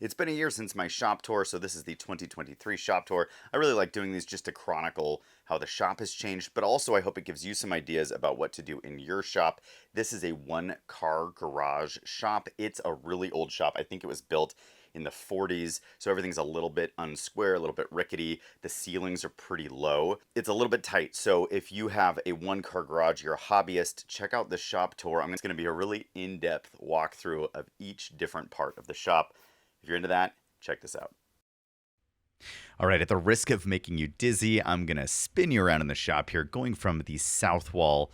It's been a year since my shop tour, so this is the 2023 shop tour. I really like doing these just to chronicle how the shop has changed, but also I hope it gives you some ideas about what to do in your shop. This is a one-car garage shop. It's a really old shop. I think it was built in the 40s, so everything's a little bit unsquare, a little bit rickety. The ceilings are pretty low. It's a little bit tight, so if you have a one-car garage, you're a hobbyist, check out the shop tour. It's going to be a really in-depth walkthrough of each different part of the shop. If you're into that, check this out. All right, at the risk of making you dizzy, I'm going to spin you around in the shop here, going from the south wall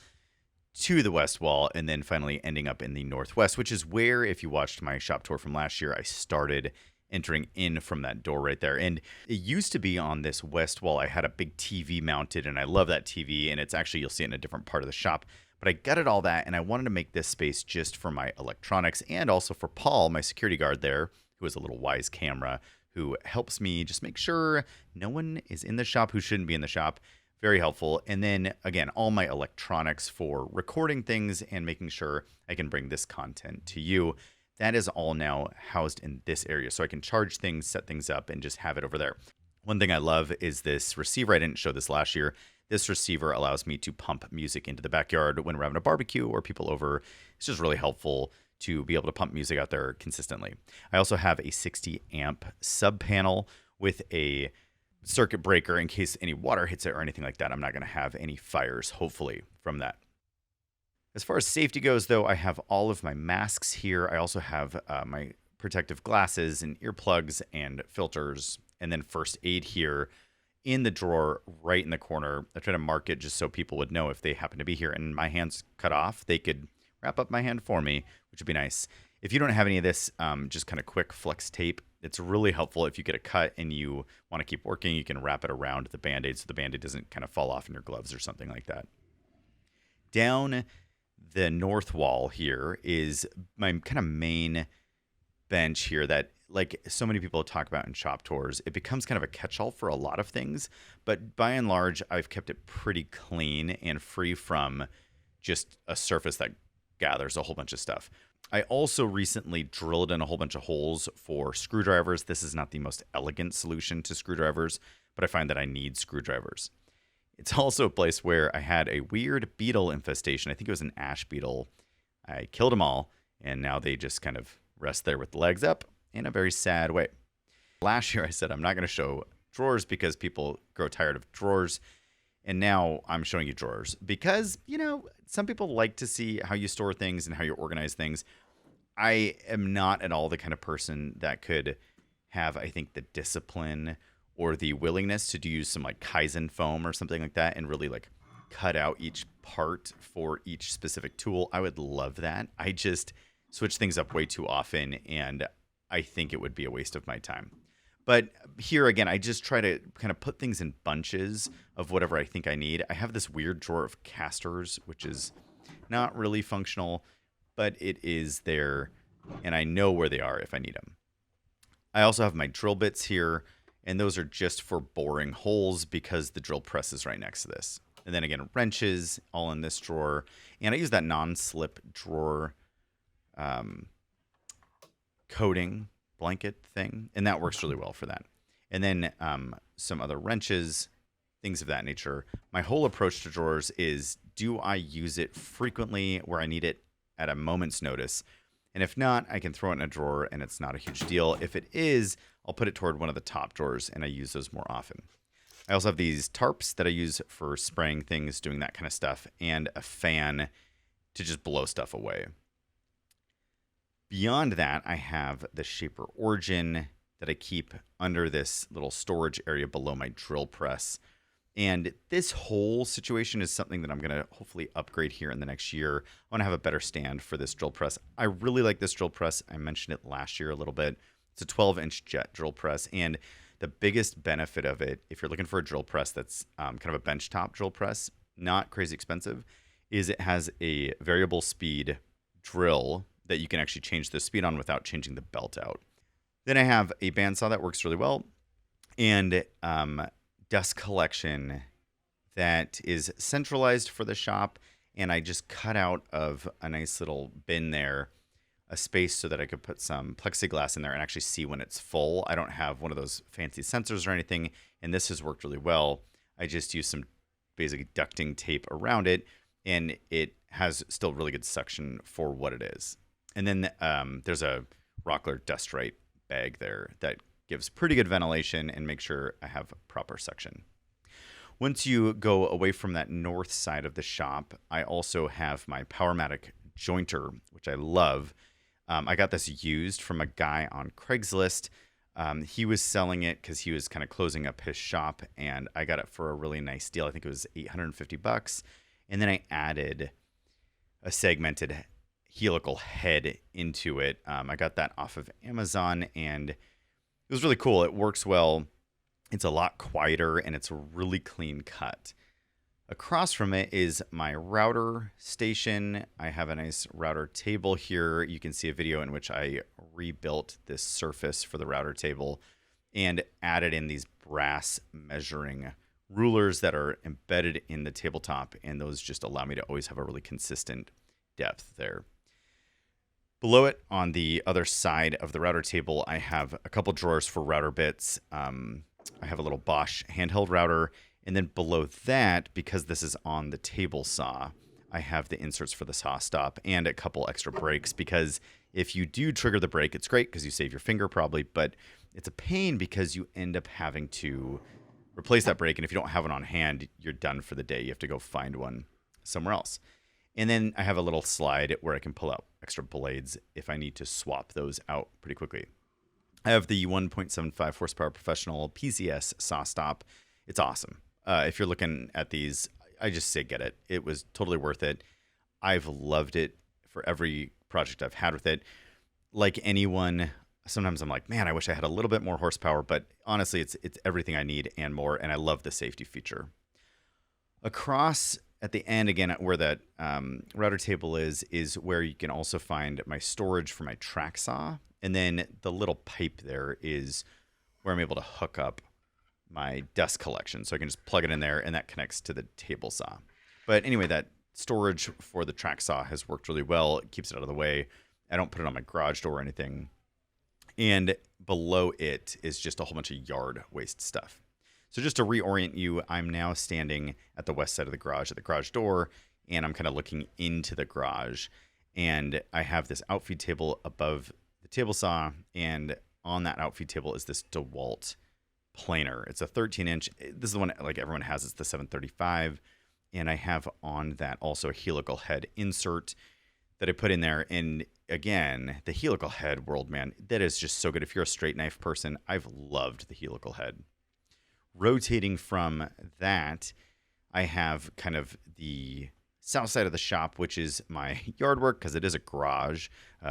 to the west wall, and then finally ending up in the northwest, which is where, if you watched my shop tour from last year, I started entering in from that door right there. And it used to be on this west wall, I had a big TV mounted, and I love that TV, and it's actually, you'll see it in a different part of the shop. But I gutted all that, and I wanted to make this space just for my electronics, and also for Paul, my security guard there, who is a little wise camera, who helps me just make sure no one is in the shop who shouldn't be in the shop. Very helpful. And then, again, all my electronics for recording things and making sure I can bring this content to you. That is all now housed in this area. So I can charge things, set things up, and just have it over there. One thing I love is this receiver. I didn't show this last year. This receiver allows me to pump music into the backyard when we're having a barbecue or people over. It's just really helpful to be able to pump music out there consistently. I also have a 60 amp sub panel with a circuit breaker in case any water hits it or anything like that. I'm not going to have any fires, hopefully, from that. As far as safety goes, though, I have all of my masks here. I also have my protective glasses and earplugs and filters, and then first aid here in the drawer right in the corner. I try to mark it just so people would know if they happen to be here and my hand's cut off, they could wrap up my hand for me, which would be nice. If you don't have any of this, just kind of quick flex tape. It's really helpful if you get a cut and you want to keep working, you can wrap it around the Band-Aid so the Band-Aid doesn't kind of fall off in your gloves or something like that. Down the north wall here is my kind of main bench here that, like so many people talk about in shop tours, it becomes kind of a catch-all for a lot of things. But by and large, I've kept it pretty clean and free from just a surface that gathers a whole bunch of stuff. I also recently drilled in a whole bunch of holes for screwdrivers. This is not the most elegant solution to screwdrivers, but I find that I need screwdrivers. It's also a place where I had a weird beetle infestation. I think it was an ash beetle. I killed them all, and now they just kind of rest there with the legs up in a very sad way. Last year I said I'm not going to show drawers because people grow tired of drawers. And now I'm showing you drawers because, you know, some people like to see how you store things and how you organize things. I am not at all the kind of person that could have, I think, the discipline or the willingness to use some like Kaizen foam or something like that and really like cut out each part for each specific tool. I would love that. I just switch things up way too often, and I think it would be a waste of my time. But here again, I just try to kind of put things in bunches of whatever I think I need. I have this weird drawer of casters, which is not really functional, but it is there, and I know where they are if I need them. I also have my drill bits here, and those are just for boring holes because the drill press is right next to this. And then again, wrenches all in this drawer. And I use that non-slip drawer coating blanket thing, and that works really well for that. And then some other wrenches, things of that nature. My whole approach to drawers is, do I use it frequently where I need it at a moment's notice? And if not, I can throw it in a drawer and it's not a huge deal. If it is, I'll put it toward one of the top drawers, and I use those more often. I also have these tarps that I use for spraying things, doing that kind of stuff, and a fan to just blow stuff away. Beyond that, I have the Shaper Origin that I keep under this little storage area below my drill press. And this whole situation is something that I'm going to hopefully upgrade here in the next year. I want to have a better stand for this drill press. I really like this drill press. I mentioned it last year a little bit. It's a 12-inch jet drill press. And the biggest benefit of it, if you're looking for a drill press that's kind of a benchtop drill press, not crazy expensive, is it has a variable speed drill that you can actually change the speed on without changing the belt out. Then I have a bandsaw that works really well, and dust collection that is centralized for the shop, and I just cut out of a nice little bin there a space so that I could put some plexiglass in there and actually see when it's full. I don't have one of those fancy sensors or anything, and this has worked really well. I just use some basic ducting tape around it, and it has still really good suction for what it is. And then there's a Rockler Dust Right bag there that gives pretty good ventilation and make sure I have proper suction. Once you go away from that north side of the shop, I also have my Powermatic jointer, which I love. I got this used from a guy on Craigslist. He was selling it because he was kind of closing up his shop, and I got it for a really nice deal. I think it was $850. And then I added a segmented helical head into it. I got that off of Amazon, and it was really cool. It works well. It's a lot quieter, and it's a really clean cut. Across from it is my router station. I have a nice router table here. You can see a video in which I rebuilt this surface for the router table and added in these brass measuring rulers that are embedded in the tabletop, and those just allow me to always have a really consistent depth there. Below it, on the other side of the router table, I have a couple drawers for router bits. I have a little Bosch handheld router. And then below that, because this is on the table saw, I have the inserts for the saw stop and a couple extra brakes, because if you do trigger the brake, it's great because you save your finger probably, but it's a pain because you end up having to replace that brake. And if you don't have one on hand, you're done for the day. You have to go find one somewhere else. And then I have a little slide where I can pull out extra blades if I need to swap those out pretty quickly. I have the 1.75 horsepower professional PCS saw stop. It's awesome. If you're looking at these, I just say get it. It was totally worth it. I've loved it for every project I've had with it. Like anyone, sometimes I'm like, man, I wish I had a little bit more horsepower, but honestly, it's everything I need and more, and I love the safety feature. Across at the end, again, where that router table is where you can also find my storage for my track saw, and then the little pipe there is where I'm able to hook up my dust collection. So I can just plug it in there, and that connects to the table saw. But anyway, that storage for the track saw has worked really well. It keeps it out of the way. I don't put it on my garage door or anything. And below it is just a whole bunch of yard waste stuff. So just to reorient you, I'm now standing at the west side of the garage at the garage door, and I'm kind of looking into the garage. And I have this outfeed table above the table saw, and on that outfeed table is this DeWalt planer. It's a 13-inch. This is the one like everyone has. It's the 735, and I have on that also a helical head insert that I put in there. And again, the helical head world, man, that is just so good. If you're a straight knife person, I've loved the helical head. Rotating from that, I have kind of the south side of the shop, which is my yard work, because it is a garage.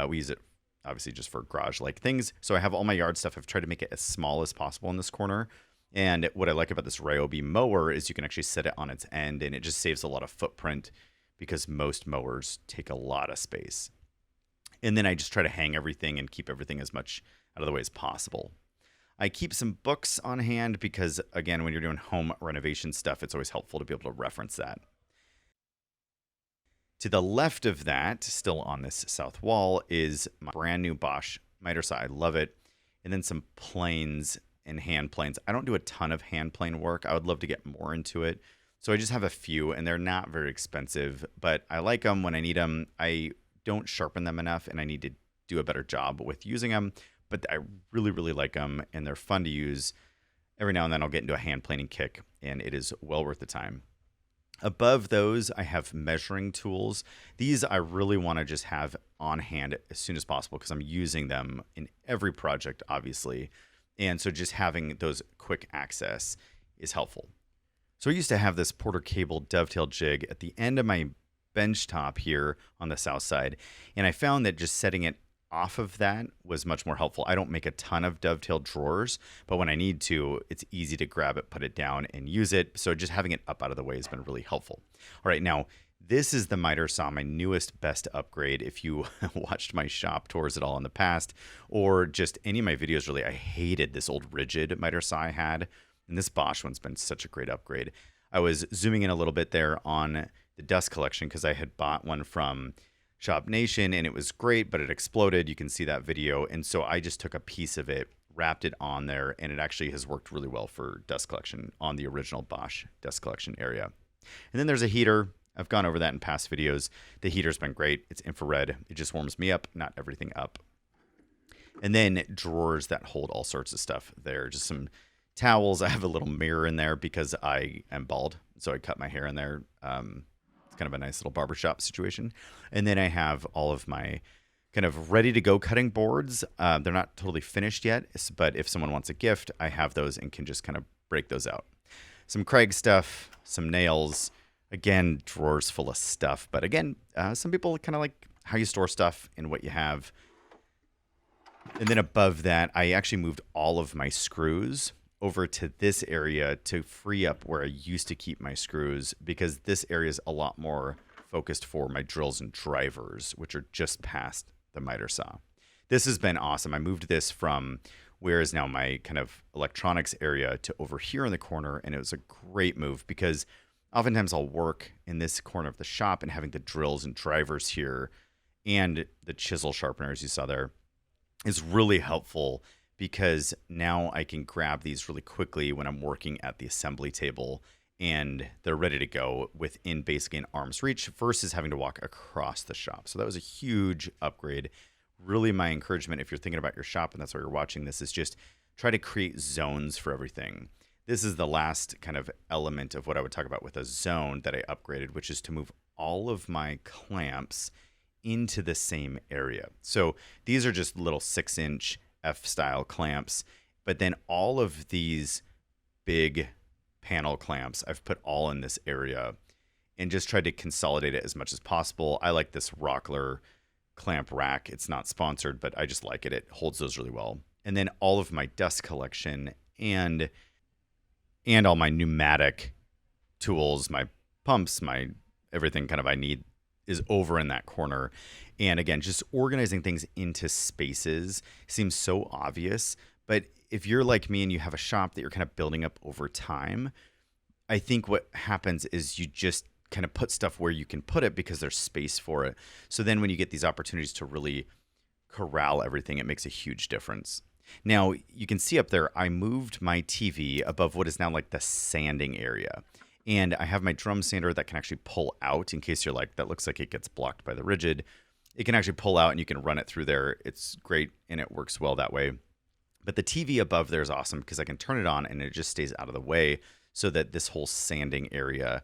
We use it obviously just for garage-like things. So I have all my yard stuff. I've tried to make it as small as possible in this corner. And what I like about this Ryobi mower is you can actually set it on its end, and it just saves a lot of footprint because most mowers take a lot of space. And then I just try to hang everything and keep everything as much out of the way as possible. I keep some books on hand because, again, when you're doing home renovation stuff, it's always helpful to be able to reference that. To the left of that, still on this south wall, is my brand new Bosch miter saw. I love it. And then some planes and hand planes. I don't do a ton of hand plane work. I would love to get more into it. So I just have a few, and they're not very expensive, but I like them when I need them. I don't sharpen them enough, and I need to do a better job with using them. But I really, really like them, and they're fun to use. Every now and then I'll get into a hand planing kick, and it is well worth the time. Above those, I have measuring tools. These I really want to just have on hand as soon as possible because I'm using them in every project, obviously. And so just having those quick access is helpful. So I used to have this Porter cable dovetail jig at the end of my bench top here on the south side. And I found that just setting it off of that was much more helpful. I don't make a ton of dovetail drawers, but when I need to, it's easy to grab it, put it down, and use it. So just having it up out of the way has been really helpful. All right, now this is the miter saw, my newest best upgrade. If you watched my shop tours at all in the past, or just any of my videos, really, I hated this old rigid miter saw I had, and this Bosch one's been such a great upgrade. I was zooming in a little bit there on the dust collection because I had bought one from Shop Nation, and it was great, but it exploded. You can see that video. And so I just took a piece of it, wrapped it on there, and it actually has worked really well for dust collection on the original Bosch dust collection area. And then there's a heater. I've gone over that in past videos. The heater's been great. It's infrared. It just warms me up, not everything up. And then drawers that hold all sorts of stuff there. Just some towels. I have a little mirror in there because I am bald, so I cut my hair in there. It's kind of a nice little barbershop situation. And then I have all of my kind of ready to go cutting boards. They're not totally finished yet, but if someone wants a gift, I have those and can just kind of break those out. Some Craig stuff, some nails, again, drawers full of stuff. But again, some people kind of like how you store stuff and what you have. And then above that, I actually moved all of my screws over to this area to free up where I used to keep my screws, because this area is a lot more focused for my drills and drivers, which are just past the miter saw. This has been awesome. I moved this from where is now my kind of electronics area to over here in the corner, and it was a great move because oftentimes I'll work in this corner of the shop, and having the drills and drivers here and the chisel sharpeners you saw there is really helpful, because now I can grab these really quickly when I'm working at the assembly table and they're ready to go within basically an arm's reach versus having to walk across the shop. So that was a huge upgrade. Really, my encouragement, if you're thinking about your shop and that's why you're watching this, is just try to create zones for everything. This is the last kind of element of what I would talk about with a zone that I upgraded, which is to move all of my clamps into the same area. So these are just little 6-inch F-style clamps, but then all of these big panel clamps I've put all in this area and just tried to consolidate it as much as possible. I like this Rockler clamp rack. It's not sponsored, but I just like it. It holds those really well. And then all of my dust collection and all my pneumatic tools, my pumps, my everything kind of I need is over in that corner. And again, just organizing things into spaces seems so obvious, but if you're like me and you have a shop that you're kind of building up over time, I think what happens is you just kind of put stuff where you can put it because there's space for it. So then when you get these opportunities to really corral everything, it makes a huge difference. Now, you can see up there, I moved my TV above what is now like the sanding area. And I have my drum sander that can actually pull out, in case you're like, that looks like it gets blocked by the rigid. It can actually pull out and you can run it through there. It's great and it works well that way. But the TV above there is awesome because I can turn it on and it just stays out of the way, so that this whole sanding area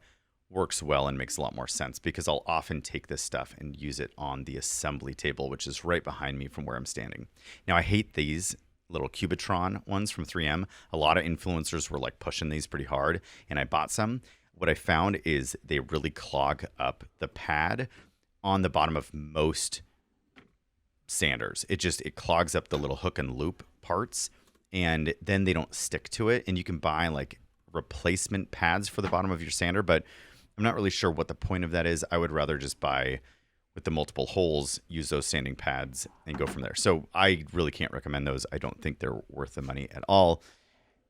works well and makes a lot more sense, because I'll often take this stuff and use it on the assembly table, which is right behind me from where I'm standing. Now, I hate these little Cubitron ones from 3M. A lot of influencers were like pushing these pretty hard, and I bought some. What I found is they really clog up the pad on the bottom of most sanders. It clogs up the little hook and loop parts, and then they don't stick to it. And you can buy like replacement pads for the bottom of your sander, but I'm not really sure what the point of that is. I would rather just buy with the multiple holes, use those sanding pads and go from there. So I really can't recommend those. I don't think they're worth the money at all,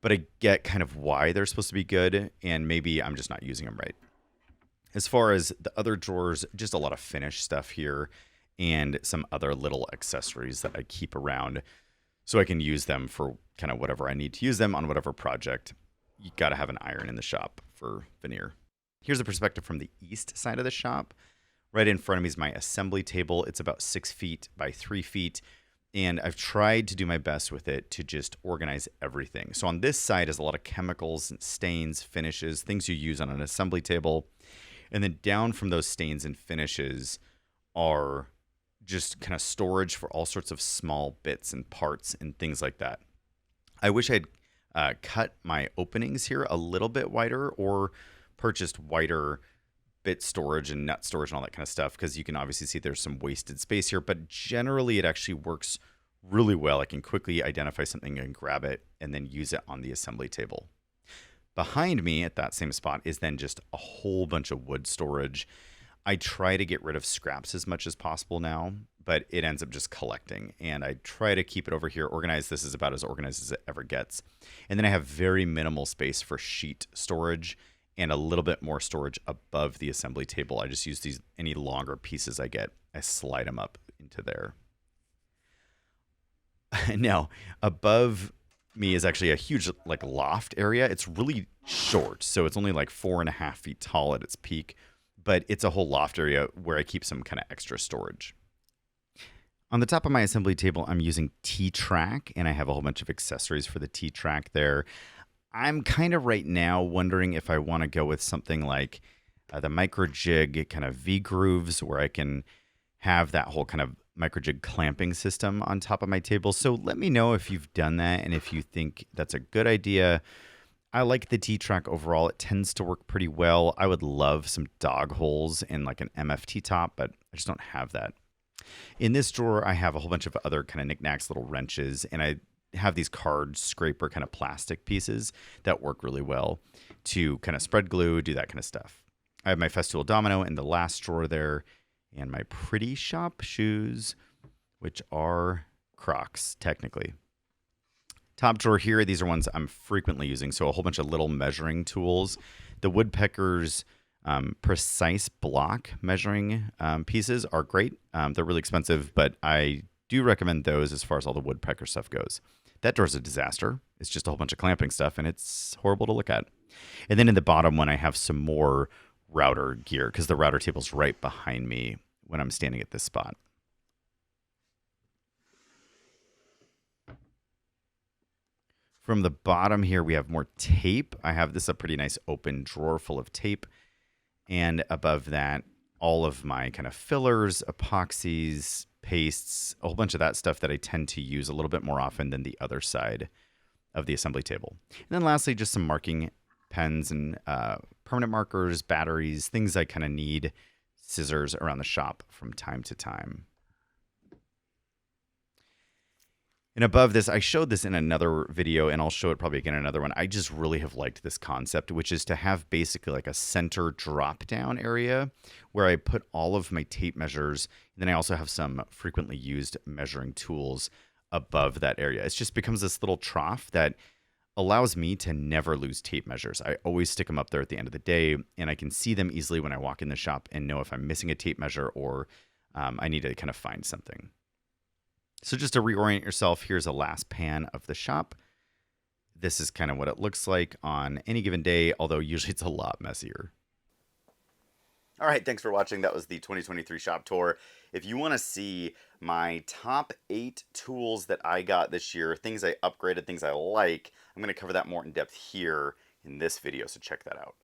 but I get kind of why they're supposed to be good, and maybe I'm just not using them right. As far as the other drawers, just a lot of finish stuff here and some other little accessories that I keep around so I can use them for kind of whatever I need to use them on whatever project. You got to have an iron in the shop for veneer. Here's a perspective from the east side of the shop. Right in front of me is my assembly table. It's about 6 feet by 3 feet. And I've tried to do my best with it to just organize everything. So on this side is a lot of chemicals and stains, finishes, things you use on an assembly table. And then down from those stains and finishes are just kind of storage for all sorts of small bits and parts and things like that. I wish I'd cut my openings here a little bit wider, or purchased wider bit storage and nut storage and all that kind of stuff, because you can obviously see there's some wasted space here, but generally it actually works really well. I can quickly identify something and grab it and then use it on the assembly table. Behind me at that same spot is then just a whole bunch of wood storage. I try to get rid of scraps as much as possible now, but it ends up just collecting, and I try to keep it over here organized. This is about as organized as it ever gets. And then I have very minimal space for sheet storage and a little bit more storage above the assembly table. I just use these, any longer pieces I get, I slide them up into there. Now, above me is actually a huge like loft area. It's really short, so it's only like 4.5 feet tall at its peak, but it's a whole loft area where I keep some kind of extra storage. On the top of my assembly table, I'm using T-Track, and I have a whole bunch of accessories for the T-Track there. I'm kind of right now wondering if I want to go with something like the micro jig kind of V-grooves, where I can have that whole kind of micro jig clamping system on top of my table. So let me know if you've done that and if you think that's a good idea. I like the T-Track overall. It tends to work pretty well. I would love some dog holes and like an MFT top, but I just don't have that. In this drawer, I have a whole bunch of other kind of knickknacks, little wrenches, and I have these card scraper kind of plastic pieces that work really well to kind of spread glue, do that kind of stuff. I have my Festool domino in the last drawer there, and my pretty shop shoes, which are Crocs, technically. Top drawer here, these are ones I'm frequently using, so a whole bunch of little measuring tools. The Woodpecker's precise block measuring pieces are great. They're really expensive, but I do recommend those as far as all the Woodpecker stuff goes. That drawer's a disaster. It's just a whole bunch of clamping stuff, and it's horrible to look at. And then in the bottom one, I have some more router gear because the router table's right behind me when I'm standing at this spot. From the bottom here, we have more tape. I have this a pretty nice open drawer full of tape. And above that, all of my kind of fillers, epoxies, pastes, a whole bunch of that stuff that I tend to use a little bit more often than the other side of the assembly table. And then lastly, just some marking pens and permanent markers, batteries, things I kind of need, scissors around the shop from time to time. And above this, I showed this in another video, and I'll show it probably again in another one. I just really have liked this concept, which is to have basically like a center drop-down area where I put all of my tape measures, and then I also have some frequently used measuring tools above that area. It just becomes this little trough that allows me to never lose tape measures. I always stick them up there at the end of the day, and I can see them easily when I walk in the shop and know if I'm missing a tape measure or I need to kind of find something. So just to reorient yourself, here's a last pan of the shop. This is kind of what it looks like on any given day, although usually it's a lot messier. All right, thanks for watching. That was the 2023 shop tour. If you want to see my top 8 tools that I got this year, things I upgraded, things I like, I'm going to cover that more in depth here in this video, so check that out.